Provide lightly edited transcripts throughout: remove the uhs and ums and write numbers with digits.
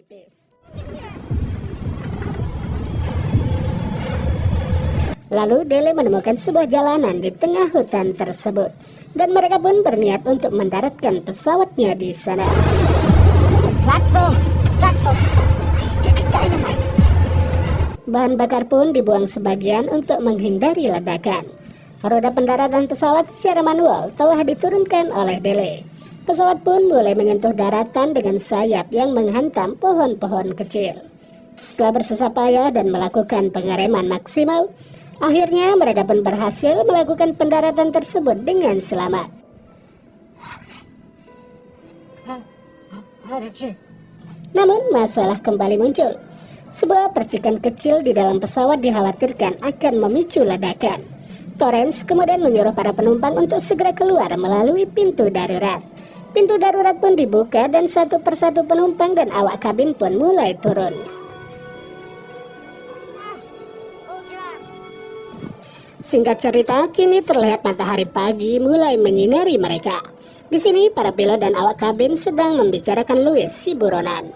menipis. Lalu Dele menemukan sebuah jalanan di tengah hutan tersebut, dan mereka pun berniat untuk mendaratkan pesawatnya di sana. Bahan bakar pun dibuang sebagian untuk menghindari ledakan. Roda pendaratan pesawat secara manual telah diturunkan oleh Dele. Pesawat pun mulai menyentuh daratan dengan sayap yang menghantam pohon-pohon kecil. Setelah bersusah payah dan melakukan pengereman maksimal, akhirnya mereka pun berhasil melakukan pendaratan tersebut dengan selamat. Namun masalah kembali muncul. Sebuah percikan kecil di dalam pesawat dikhawatirkan akan memicu ledakan. Torrance kemudian menyuruh para penumpang untuk segera keluar melalui pintu darurat. Pintu darurat pun dibuka dan satu persatu penumpang dan awak kabin pun mulai turun. Singkat cerita, kini terlihat matahari pagi mulai menyinari mereka. Di sini, para pilot dan awak kabin sedang membicarakan Louis si buronan.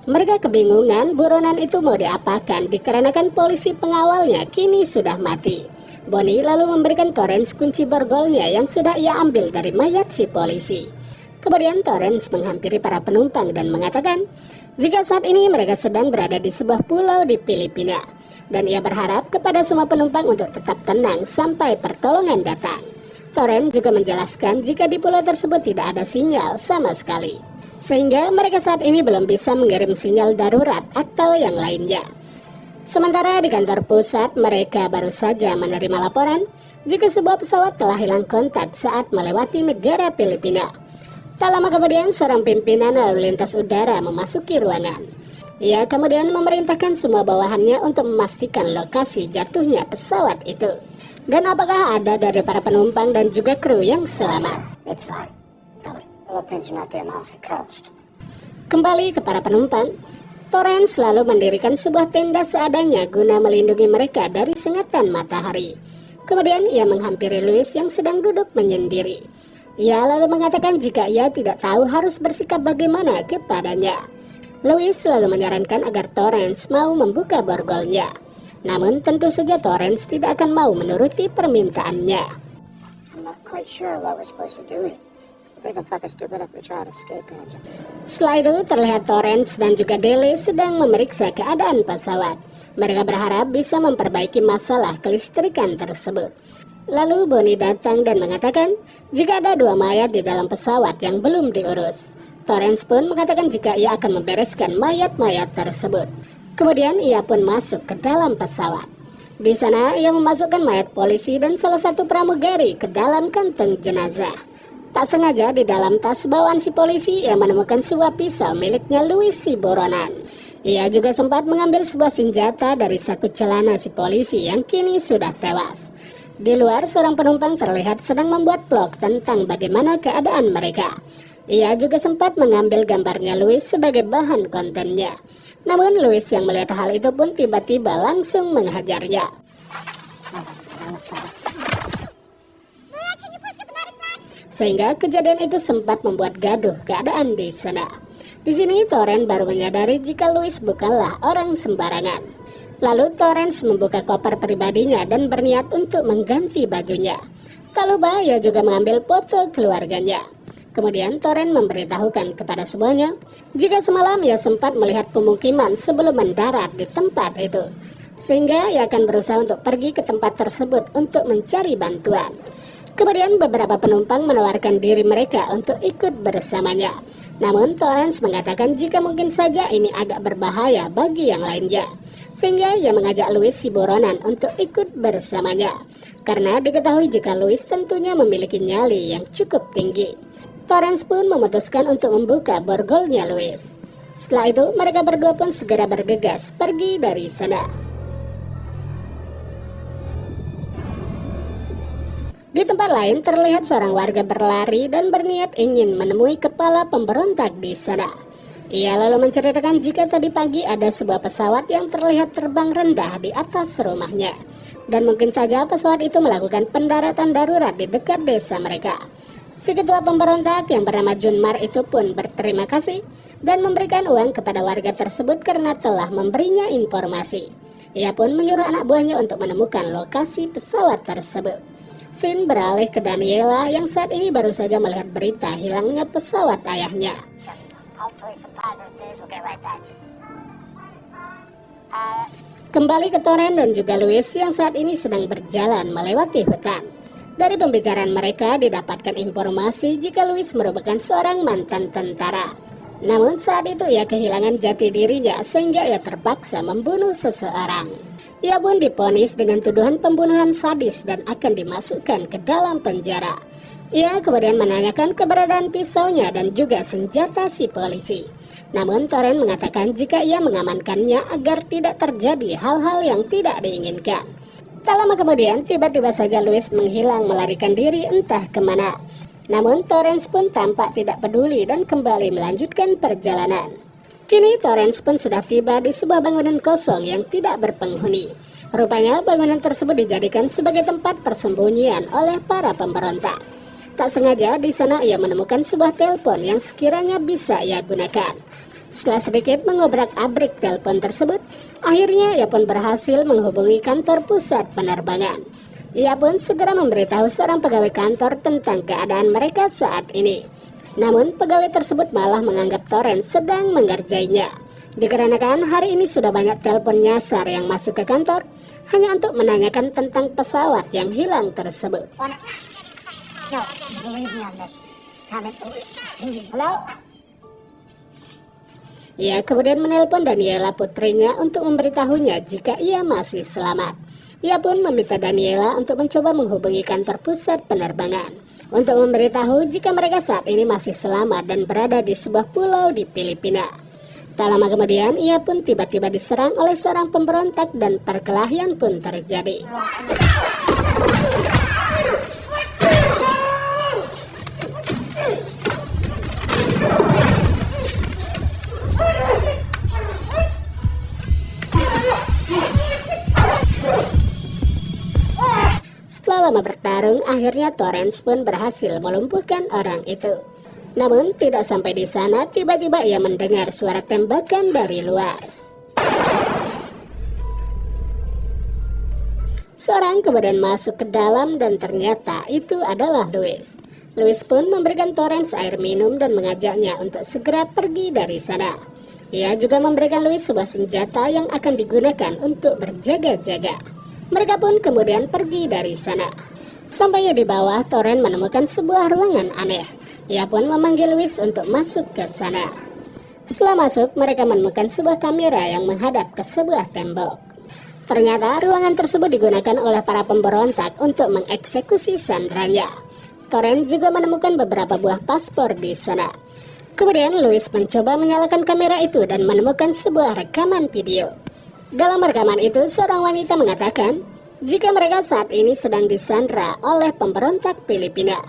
Mereka kebingungan buronan itu mau diapakan dikarenakan polisi pengawalnya kini sudah mati. Bonnie lalu memberikan Torrance kunci borgolnya yang sudah ia ambil dari mayat si polisi. Kemudian Torrance menghampiri para penumpang dan mengatakan jika saat ini mereka sedang berada di sebuah pulau di Filipina. Dan ia berharap kepada semua penumpang untuk tetap tenang sampai pertolongan datang. Torrance juga menjelaskan jika di pulau tersebut tidak ada sinyal sama sekali, sehingga mereka saat ini belum bisa mengirim sinyal darurat atau yang lainnya. Sementara di kantor pusat, mereka baru saja menerima laporan jika sebuah pesawat telah hilang kontak saat melewati negara Filipina. Tak lama kemudian, seorang pimpinan lalu lintas udara memasuki ruangan. Ia kemudian memerintahkan semua bawahannya untuk memastikan lokasi jatuhnya pesawat itu. Dan apakah ada dari para penumpang dan juga kru yang selamat. Kembali ke para penumpang, Torrance selalu mendirikan sebuah tenda seadanya guna melindungi mereka dari sengatan matahari. Kemudian ia menghampiri Louis yang sedang duduk menyendiri. Ia lalu mengatakan jika ia tidak tahu harus bersikap bagaimana kepadanya. Louis selalu menyarankan agar Torrance mau membuka borgolnya. Namun tentu saja Torrance tidak akan mau menuruti permintaannya. Setelah itu terlihat Torrance dan juga Dele sedang memeriksa keadaan pesawat. Mereka berharap bisa memperbaiki masalah kelistrikan tersebut. Lalu Bonnie datang dan mengatakan jika ada 2 mayat di dalam pesawat yang belum diurus. Torrance pun mengatakan jika ia akan membereskan mayat-mayat tersebut. Kemudian ia pun masuk ke dalam pesawat. Di sana ia memasukkan mayat polisi dan salah satu pramugari ke dalam kantong jenazah. Tak sengaja di dalam tas bawaan si polisi ia menemukan sebuah pisau miliknya Louis si buronan. Ia juga sempat mengambil sebuah senjata dari saku celana si polisi yang kini sudah tewas. Di luar, seorang penumpang terlihat sedang membuat vlog tentang bagaimana keadaan mereka. Ia juga sempat mengambil gambarnya Louis sebagai bahan kontennya. Namun Louis yang melihat hal itu pun tiba-tiba langsung menghajarnya. Sehingga kejadian itu sempat membuat gaduh keadaan di sana. Di sini Torrance baru menyadari jika Louis bukanlah orang sembarangan. Lalu Torrance membuka koper pribadinya dan berniat untuk mengganti bajunya. Tak lupa ia juga mengambil foto keluarganya. Kemudian Torrance memberitahukan kepada semuanya jika semalam ia sempat melihat pemukiman sebelum mendarat di tempat itu. Sehingga ia akan berusaha untuk pergi ke tempat tersebut untuk mencari bantuan. Kemudian beberapa penumpang menawarkan diri mereka untuk ikut bersamanya. Namun Torrance mengatakan jika mungkin saja ini agak berbahaya bagi yang lainnya. Sehingga ia mengajak Louis si buronan untuk ikut bersamanya. Karena diketahui jika Louis tentunya memiliki nyali yang cukup tinggi. Torrance pun memutuskan untuk membuka borgolnya Louis. Setelah itu mereka berdua pun segera bergegas pergi dari sana. Di tempat lain terlihat seorang warga berlari dan berniat ingin menemui kepala pemberontak di sana. Ia lalu menceritakan jika tadi pagi ada sebuah pesawat yang terlihat terbang rendah di atas rumahnya. Dan mungkin saja pesawat itu melakukan pendaratan darurat di dekat desa mereka. Si ketua pemberontak yang bernama Junmar itu pun berterima kasih dan memberikan uang kepada warga tersebut karena telah memberinya informasi. Ia pun menyuruh anak buahnya untuk menemukan lokasi pesawat tersebut. Sin beralih ke Daniela yang saat ini baru saja melihat berita hilangnya pesawat ayahnya. Kembali ke Toren dan juga Louis yang saat ini sedang berjalan melewati hutan. Dari pembicaraan mereka didapatkan informasi jika Louis merupakan seorang mantan tentara. Namun saat itu ia kehilangan jati dirinya sehingga ia terpaksa membunuh seseorang. Ia pun divonis dengan tuduhan pembunuhan sadis dan akan dimasukkan ke dalam penjara. Ia kemudian menanyakan keberadaan pisaunya dan juga senjata si polisi. Namun Toren mengatakan jika ia mengamankannya agar tidak terjadi hal-hal yang tidak diinginkan. Tak lama kemudian, tiba-tiba saja Louis menghilang melarikan diri entah kemana. Namun Torrance pun tampak tidak peduli dan kembali melanjutkan perjalanan. Kini Torrance pun sudah tiba di sebuah bangunan kosong yang tidak berpenghuni. Rupanya bangunan tersebut dijadikan sebagai tempat persembunyian oleh para pemberontak. Tak sengaja di sana ia menemukan sebuah telepon yang sekiranya bisa ia gunakan. Setelah sedikit mengobrak-abrik telepon tersebut, akhirnya ia pun berhasil menghubungi kantor pusat penerbangan. Ia pun segera memberitahu seorang pegawai kantor tentang keadaan mereka saat ini. Namun pegawai tersebut malah menganggap Torrance sedang mengerjainya. Dikarenakan hari ini sudah banyak telepon nyasar yang masuk ke kantor hanya untuk menanyakan tentang pesawat yang hilang tersebut. No, believe me on this. Hello? Ia kemudian menelpon Daniela putrinya untuk memberitahunya jika ia masih selamat. Ia pun meminta Daniela untuk mencoba menghubungi kantor pusat penerbangan untuk memberitahu jika mereka saat ini masih selamat dan berada di sebuah pulau di Filipina. Tak lama kemudian, ia pun tiba-tiba diserang oleh seorang pemberontak dan perkelahian pun terjadi. Setelah lama bertarung, akhirnya Torrance pun berhasil melumpuhkan orang itu. Namun tidak sampai di sana, tiba-tiba ia mendengar suara tembakan dari luar. Seorang kemudian masuk ke dalam dan ternyata itu adalah Louis. Louis pun memberikan Torrance air minum dan mengajaknya untuk segera pergi dari sana. Ia juga memberikan Louis sebuah senjata yang akan digunakan untuk berjaga-jaga. Mereka pun kemudian pergi dari sana. Sampainya di bawah, Torrance menemukan sebuah ruangan aneh. Ia pun memanggil Louis untuk masuk ke sana. Setelah masuk, mereka menemukan sebuah kamera yang menghadap ke sebuah tembok. Ternyata ruangan tersebut digunakan oleh para pemberontak untuk mengeksekusi sandranya. Torrance juga menemukan beberapa buah paspor di sana. Kemudian Louis mencoba menyalakan kamera itu dan menemukan sebuah rekaman video. Dalam rekaman itu, seorang wanita mengatakan jika mereka saat ini sedang disandra oleh pemberontak Filipina.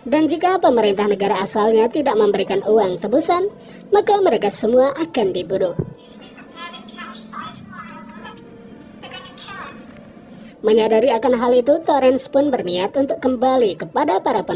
Dan jika pemerintah negara asalnya tidak memberikan uang tebusan, maka mereka semua akan dibunuh. Menyadari akan hal itu, Torrance pun berniat untuk kembali kepada para penulis.